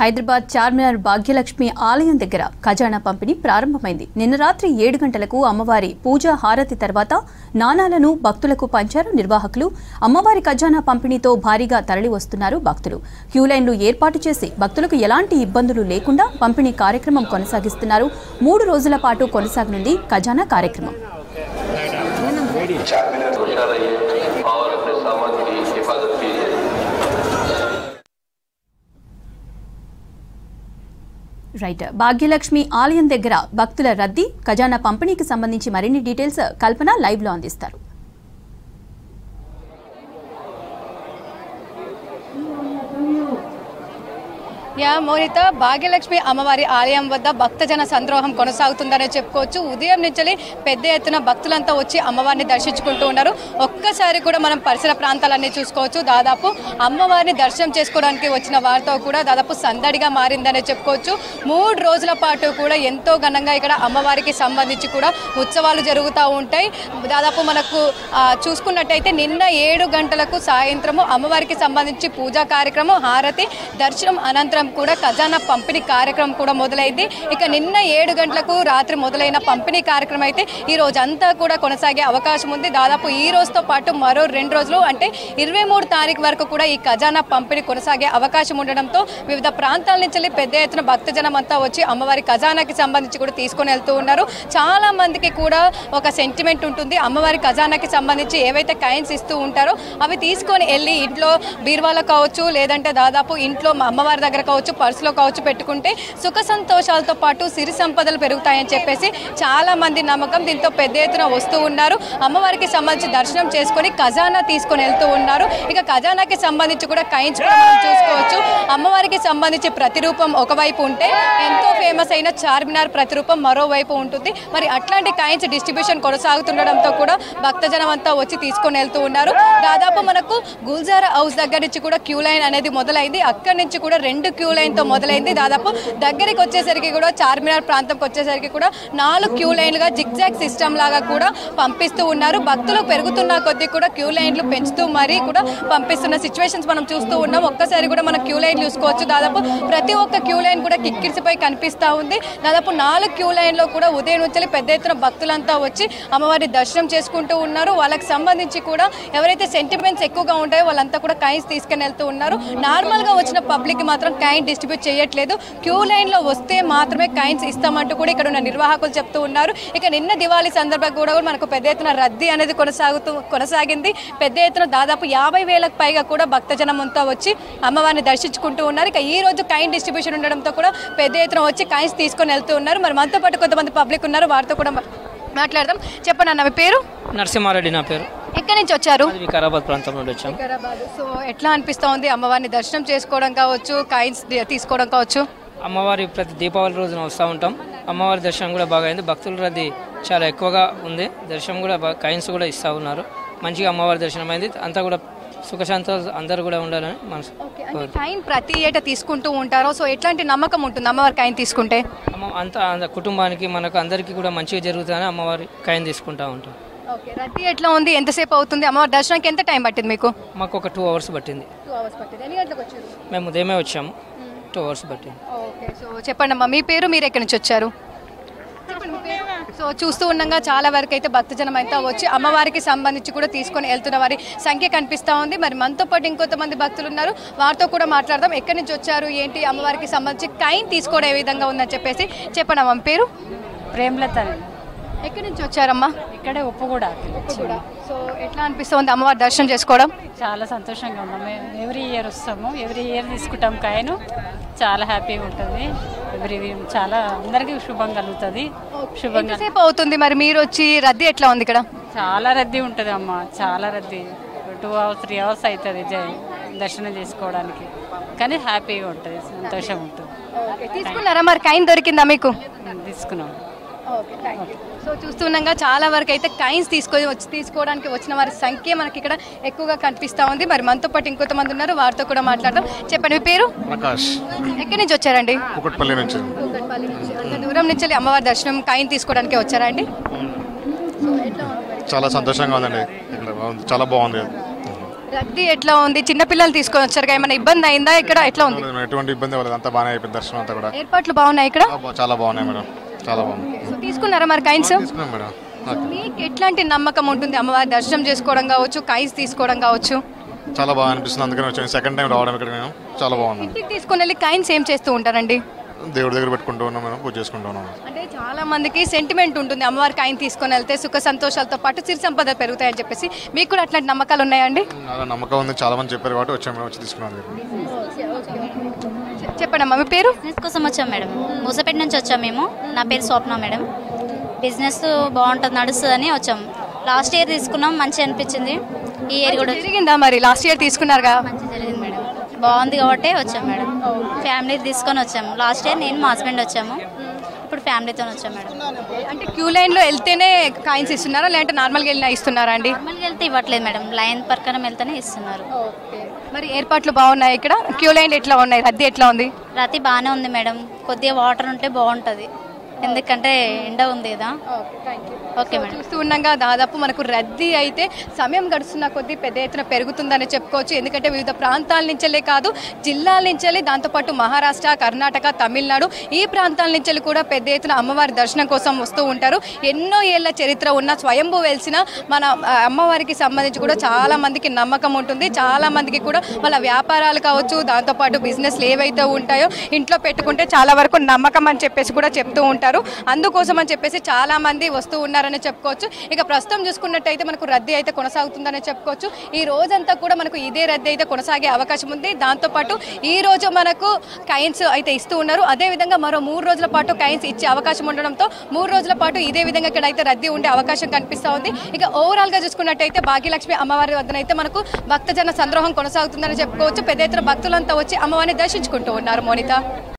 హైదరాబాద్ చార్మినార్ భాగ్యలక్ష్మి ఆలయం దగ్గర ఖజానా పంపిణీ ప్రారంభమైంది. నిన్న రాత్రి 7 గంటలకు అమ్మవారి పూజా హారతి తర్వాత నాణాలను భక్తులకు పంచారు నిర్వాహకులు. అమ్మవారి ఖజానా పంపిణీతో భారీగా తరలి వస్తున్నారు భక్తులు. క్యూ లైన్లు ఏర్పాటు చేసి భక్తులకు ఎలాంటి ఇబ్బందులు లేకుండా పంపిణీ కార్యక్రమం కొనసాగిస్తున్నారు. 3 రోజుల పాటు కొనసాగనుంది ఖజానా కార్యక్రమం. రైట్, భాగ్యలక్ష్మి ఆలయం దగ్గర భక్తుల రద్దీ, ఖజానా పంపిణీకి సంబంధించి మరిన్ని డీటెయిల్స్ కల్పన లైవ్ లో అందిస్తారు. మోనిత, భాగ్యలక్ష్మి అమ్మవారి ఆలయం వద్ద భక్తజన సంద్రోహం కొనసాగుతుందనే చెప్పుకోవచ్చు. ఉదయం నుంచి పెద్ద ఎత్తున భక్తులంతా వచ్చి అమ్మవారిని దర్శించుకుంటూ ఉన్నారు. ఒక్కసారి కూడా మనం పరిసర ప్రాంతాలన్నీ చూసుకోవచ్చు. దాదాపు అమ్మవారిని దర్శనం చేసుకోవడానికి వచ్చిన వారితో కూడా దాదాపు సందడిగా మారిందనే చెప్పుకోవచ్చు. 3 రోజుల పాటు కూడా ఎంతో ఘనంగా ఇక్కడ అమ్మవారికి సంబంధించి కూడా ఉత్సవాలు జరుగుతూ ఉంటాయి. దాదాపు మనకు చూసుకున్నట్టయితే నిన్న 7 గంటలకు సాయంత్రము అమ్మవారికి సంబంధించి పూజా కార్యక్రమం, హారతి, దర్శనం అనంతరం కూడా ఖజానా పంపిణీ కార్యక్రమం కూడా మొదలైంది. ఇక నిన్న 7 గంటలకు రాత్రి మొదలైన పంపిణీ కార్యక్రమం అయితే ఈ రోజంతా కూడా కొనసాగే అవకాశం ఉంది. దాదాపు ఈ రోజుతో పాటు మరో 2 రోజులు అంటే 23 తారీఖు వరకు కూడా ఈ ఖజానా పంపిణీ కొనసాగే అవకాశం ఉండడంతో వివిధ ప్రాంతాల నుంచి పెద్ద ఎత్తున భక్తజనం అంతా వచ్చి అమ్మవారి ఖజానాకి సంబంధించి కూడా తీసుకొని వెళ్తూ ఉన్నారు. చాలా మందికి కూడా ఒక సెంటిమెంట్ ఉంటుంది. అమ్మవారి ఖజానాకి సంబంధించి ఏవైతే కాయిన్స్ ఇస్తూ ఉంటారో అవి తీసుకొని వెళ్ళి ఇంట్లో బీరువాలో కావచ్చు, లేదంటే దాదాపు ఇంట్లో అమ్మవారి దగ్గర కావచ్చు, పర్సులో కావచ్చు పెట్టుకుంటే సుఖ సంతోషాలతో పాటు సిరి సంపదలు పెరుగుతాయని చెప్పేసి చాలా మంది నమ్మకం. దీంతో పెద్ద ఎత్తున వస్తూ ఉన్నారు. అమ్మవారికి సంబంధించి దర్శనం చేసుకొని ఖజానా తీసుకొని వెళ్తూ ఉన్నారు. ఇక ఖజానాకి సంబంధించి కూడా కాయిన్స్ కూడా మనం చూసుకోవచ్చు. అమ్మవారికి సంబంధించి ప్రతిరూపం ఒకవైపు ఉంటే ఎంతో ఫేమస్ అయిన చార్మినార్ ప్రతిరూపం మరోవైపు ఉంటుంది. మరి అట్లాంటి కాయిన్స్ డిస్ట్రిబ్యూషన్ కొనసాగుతుండడంతో కూడా భక్తజనం అంతా వచ్చి తీసుకొని వెళ్తూ ఉన్నారు. దాదాపు మనకు గుల్జారా హౌస్ దగ్గర నుంచి కూడా క్యూ లైన్ అనేది మొదలైంది. అక్కడి నుంచి కూడా 2 క్యూ లైన్ తో మొదలైంది. దాదాపు దగ్గరికి వచ్చేసరికి కూడా చార్మినార్ ప్రాంతంకి వచ్చేసరికి కూడా 4 క్యూ లైన్లుగా జిగ్జాగ్ సిస్టమ్ లాగా కూడా పంపిస్తూ ఉన్నారు. భక్తులు పెరుగుతున్న కొద్దీ కూడా క్యూ లైన్లు పెంచుతూ మరీ కూడా పంపిస్తున్న సిచ్యువేషన్స్ మనం చూస్తూ ఉన్నాం. ఒక్కసారి కూడా మనం క్యూ లైన్ చూసుకోవచ్చు. దాదాపు ప్రతి ఒక్క క్యూ లైన్ కూడా కిక్కిరిసిపోయి కనిపిస్తూ ఉంది. దాదాపు 4 క్యూ లైన్లో కూడా ఉదయం నుంచి పెద్ద ఎత్తున భక్తులంతా వచ్చి అమ్మవారి దర్శనం చేసుకుంటూ ఉన్నారు. వాళ్ళకి సంబంధించి కూడా ఎవరైతే సెంటిమెంట్స్ ఎక్కువగా ఉంటాయో వాళ్ళంతా కూడా కాయిన్స్ తీసుకుని వెళ్తూ ఉన్నారు. నార్మల్గా వచ్చిన పబ్లిక్ మాత్రం కాయిన్ డిస్ట్రిబ్యూట్ చేయట్లేదు. క్యూ లైన్లో వస్తే మాత్రమే కాయిన్స్ ఇస్తామంటూ కూడా ఇక్కడ ఉన్న నిర్వాహకులు చెప్తూ ఉన్నారు. ఇక నిన్న దివాళీ సందర్భంగా కూడా మనకు పెద్ద ఎత్తున రద్దీ అనేది కొనసాగింది. పెద్ద ఎత్తున దాదాపు 50,000కు పైగా కూడా భక్తజనం అంతా వచ్చి అమ్మవారిని దర్శించుకుంటూ ఉన్నారు. ఇక ఈ రోజు కాయిన్ డిస్ట్రిబ్యూషన్ ఉండడంతో కూడా పెద్ద ఎత్తున వచ్చి కాయిన్స్ తీసుకొని వెళ్తూ ఉన్నారు. మరి మనతో పాటు కొంతమంది పబ్లిక్ ఉన్నారు, వారితో కూడా మాట్లాడదాం. చెప్పండి అన్న, మీ పేరు? నరసింహారెడ్డి నా పేరు. ఎక్కడి నుంచి వచ్చారు? వికారాబాద్ ప్రాంతం నుండి వచ్చాము. సో ఎట్లా అనిపిస్తూ ఉంది అమ్మవారిని దర్శనం చేసుకోవడం కావచ్చు, కాయిన్స్ తీసుకోవడం కావచ్చు? అమ్మవారి ప్రతి దీపావళి రోజున వస్తూ ఉంటాం. అమ్మవారి దర్శనం కూడా బాగా అయింది. భక్తుల రద్దీ చాలా ఎక్కువగా ఉంది. దర్శనం కూడా కాయిన్స్ కూడా ఇస్తూ ఉన్నారు. మంచిగా అమ్మవారి దర్శనం అయింది. అంతా కూడా సుఖశాంతాలు అందరూ కూడా ఉండాలని మనసు. కాయిన్ ప్రతి ఏటా తీసుకుంటూ ఉంటారో, సో ఎట్లాంటి నమ్మకం ఉంటుంది అమ్మవారి కాయిన్ తీసుకుంటే? అంత కుటుంబానికి మనకు అందరికీ కూడా మంచిగా జరుగుతుందని అమ్మవారి కాయిన్ తీసుకుంటూ ఉంటాం. రద్దీ ఎట్లా ఉంది? ఎంతసేపు అవుతుంది? అమ్మవారి దర్శనానికి ఎంత టైం పట్టింది మీకు? మాకు ఒక 2 అవర్స్ పట్టింది. 2 అవర్స్ పట్టింది. ఎన్ని గంటలకు వచ్చారు? మేము ఉదయమే వచ్చాము. 2 అవర్స్ పట్టింది. ఓకే, సో చెప్పండి అమ్మా, మీ పేరు, మీరు ఎక్కడి నుంచి వచ్చారు? సో చూస్తూ ఉండగా చాలా వరకు అయితే భక్తజనం అయితే వచ్చి అమ్మవారికి సంబంధించి కూడా తీసుకొని వెళ్తున్న వారి సంఖ్య కనిపిస్తూ ఉంది. మరి మనతో పాటు ఇంకొంతమంది భక్తులు ఉన్నారు, వారితో కూడా మాట్లాడదాం. ఎక్కడి నుంచి వచ్చారు, ఏంటి, అమ్మవారికి సంబంధించి కాయిన్ తీసుకోవడం ఏ విధంగా ఉందని చెప్పేసి చెప్పండి అమ్మ. పేరు? ప్రేమలత. ఎక్కడి నుంచి వచ్చారమ్మా? ఇక్కడే ఉప్పుగూడ. సో ఎట్లా అనిపిస్తుంది అమ్మవారి దర్శనం చేసుకోవడం? చాలా సంతోషంగా ఉన్నాం. మేము ఎవ్రీ ఇయర్ వస్తాము, ఎవ్రీ ఇయర్ తీసుకుంటాం కాయను. చాలా హ్యాపీగా ఉంటుంది. చాలా అందరికీ శుభం కలుగుతుంది. శుభంగా. ఎంతసేపు అవుతుంది మరి మీరు వచ్చి? రద్దీ ఎట్లా ఉంది ఇక్కడ? చాలా రద్దీ ఉంటుంది అమ్మ, చాలా రద్దీ. 2 అవర్స్ 3 అవర్స్ అవుతుంది దర్శనం చేసుకోవడానికి. కానీ హ్యాపీగా ఉంటుంది, సంతోషం ఉంటుంది. తీసుకున్నారా మరి? కాయిన్ దొరికిందా మీకు? తీసుకున్నాం. సో చూస్తున్నాగా చాలా వరకు అయితే కాయిన్స్ తీసుకోవడానికి వచ్చిన వారి సంఖ్య మనకి ఇక్కడ ఎక్కువగా కనిపిస్తూ ఉంది. మరి మనతో పాటు ఇంకొంతమంది ఉన్నారు, వారితో కూడా మాట్లాడదాం. చెప్పండి, మీ పేరు? ప్రకాష్. ఎక్కడి నుంచి వచ్చారండి? కుకట్పల్లి నుంచి. అంత దూరం నుంచి అమ్మవారి దర్శనం కాయిన్ తీసుకోవడానికి వచ్చారా అండి? చాలా సంతోషంగా ఉందండి, చాలా బాగుంది. రద్దీ ఎట్లా ఉంది? చిన్నపిల్లలు తీసుకొని వచ్చారు, ఏమైనా ఇబ్బంది అయిందా? ఇక్కడ ఎట్లా ఉంది? ఎటువంటి ఇబ్బంది అవ్వలేదు, అంతా బాగానే అయిపోయింది దర్శనం అంతా కూడా. ఏర్పాట్లు బాగున్నాయి ఇక్కడ? చాలా బాగున్నాయి మేడం, చాలా బాగుంది. సో తీసుకున్నారా మరి కైన్స్? తీసుకున్నాం మేడం. మీకు ఎట్లాంటి నమ్మకం ఉంటుంది అమ్మవారి దర్శనం చేసుకోవడం కావచ్చు, కైన్స్ తీసుకోవడం కావచ్చు? చాలా బాగా అనిపిస్తుంది, అందుకని వచ్చాను సెకండ్ టైం రావడం ఇక్కడ. నేను చాలా బాగుంది. ఇంటికి తీసుకుని వెళ్ళి కైన్స్ ఏం చేస్తూ ఉంటారండి? దేవుడి దగ్గర పెట్టుకుంటూ ఉన్నాం మేడం, పూజ చేసుకుంటూ ఉన్నాం. అంటే చాలా మందికి సెంటిమెంట్ ఉంటుంది, అమ్మవారికి ఆయన తీసుకొని వెళ్తే సుఖ సంతోషాలతో పాటు సిరి సంపద పెరుగుతాయని చెప్పేసి. మీకు కూడా అట్లాంటి నమ్మకాలు ఉన్నాయండి? చాలా నమ్మకం ఉంది, చాలా మంది చెప్పారు కాబట్టి వచ్చాము మేడం, వచ్చి తీసుకున్నాం. చెప్పండి అమ్మా, మీ పేరు? బిజినెస్ కోసం వచ్చాం మేడం, మూసపేట నుంచి వచ్చాం మేము. నా పేరు స్వప్న మేడం. బిజినెస్ బాగుంటుంది, నడుస్తుందని వచ్చాం. లాస్ట్ ఇయర్ తీసుకున్నాం, మంచిగా అనిపించింది. ఈ ఇయర్ కూడా జరిగిందా మరి? లాస్ట్ ఇయర్ తీసుకున్నారుగా? మంచిగా జరిగింది మేడం, బాగుంది కాబట్టి వచ్చాం మేడం. ఫ్యామిలీ తీసుకొని వచ్చాము. లాస్ట్ ఇయర్ నేను మా హస్బెండ్ వచ్చాము, ఇప్పుడు ఫ్యామిలీతో వచ్చాం మేడం. అంటే క్యూ లైన్లో వెళ్తేనే కాయిన్స్ ఇస్తున్నారా, లేదంటే నార్మల్గా వెళ్ళినా ఇస్తున్నారా అండి? నార్మల్గా వెళ్తే ఇవ్వట్లేదు మేడం, లైన్ ప్రకారం వెళ్తేనే ఇస్తున్నారు. మరి ఏర్పాట్లు బాగున్నాయి ఇక్కడ? క్యూ లైన్లు ఎట్లా ఉన్నాయి, రద్దీ ఎట్లా ఉంది? రద్దీ బాగానే ఉంది మేడం, కొద్దిగా వాటర్ ఉంటే బాగుంటుంది, ఎందుకంటే ఎండ ఉంది కదా. Okay madam. చూస్తూ ఉండగా దాదాపు మనకు రద్దీ అయితే సమయం గడుస్తున్న కొద్దీ పెద్ద ఎత్తున పెరుగుతుందని చెప్పుకోవచ్చు. ఎందుకంటే వివిధ ప్రాంతాల నుంచెల్లే కాదు, జిల్లాల నుంచెల్లి, దాంతోపాటు మహారాష్ట్ర, కర్ణాటక, తమిళనాడు ఈ ప్రాంతాల నుంచి కూడా పెద్ద ఎత్తున అమ్మవారి దర్శనం కోసం వస్తూ ఉంటారు. ఎన్నో ఏళ్ల చరిత్ర ఉన్న స్వయంభూ వెలిసిన మన అమ్మవారికి సంబంధించి కూడా చాలా మందికి నమ్మకం ఉంటుంది. చాలా మందికి కూడా వాళ్ళ వ్యాపారాలు కావచ్చు, దాంతోపాటు బిజినెస్లు ఏవైతే ఉంటాయో ఇంట్లో పెట్టుకుంటే చాలా వరకు నమ్మకం అని చెప్పేసి కూడా చెప్తూ ఉంటారు. అందుకోసం అని చెప్పేసి చాలా మంది వస్తూ ఉన్నారని చెప్పుకోవచ్చు. ఇక ప్రస్తుతం చూసుకున్నట్టయితే మనకు రద్దీ అయితే కొనసాగుతుందని చెప్పుకోవచ్చు. ఈ రోజంతా కూడా మనకు ఇదే రద్దీ అయితే కొనసాగే అవకాశం ఉంది. దాంతోపాటు ఈ రోజు మనకు కైన్స్ అయితే ఇస్తూ ఉన్నారు. అదేవిధంగా మరో 3 రోజుల పాటు కైన్స్ ఇచ్చే అవకాశం ఉండడంతో 3 రోజుల పాటు ఇదే విధంగా ఇక్కడ అయితే రద్దీ ఉండే అవకాశం కనిపిస్తూ ఉంది. ఇక ఓవరాల్ గా చూసుకున్నట్టయితే భాగ్యలక్ష్మి అమ్మవారి వద్దనైతే మనకు భక్తజన సంద్రోహం కొనసాగుతుందని చెప్పుకోవచ్చు. పెద్ద ఎత్తున భక్తులంతా వచ్చి అమ్మవారిని దర్శించుకుంటూ ఉన్నారు. మోనిత.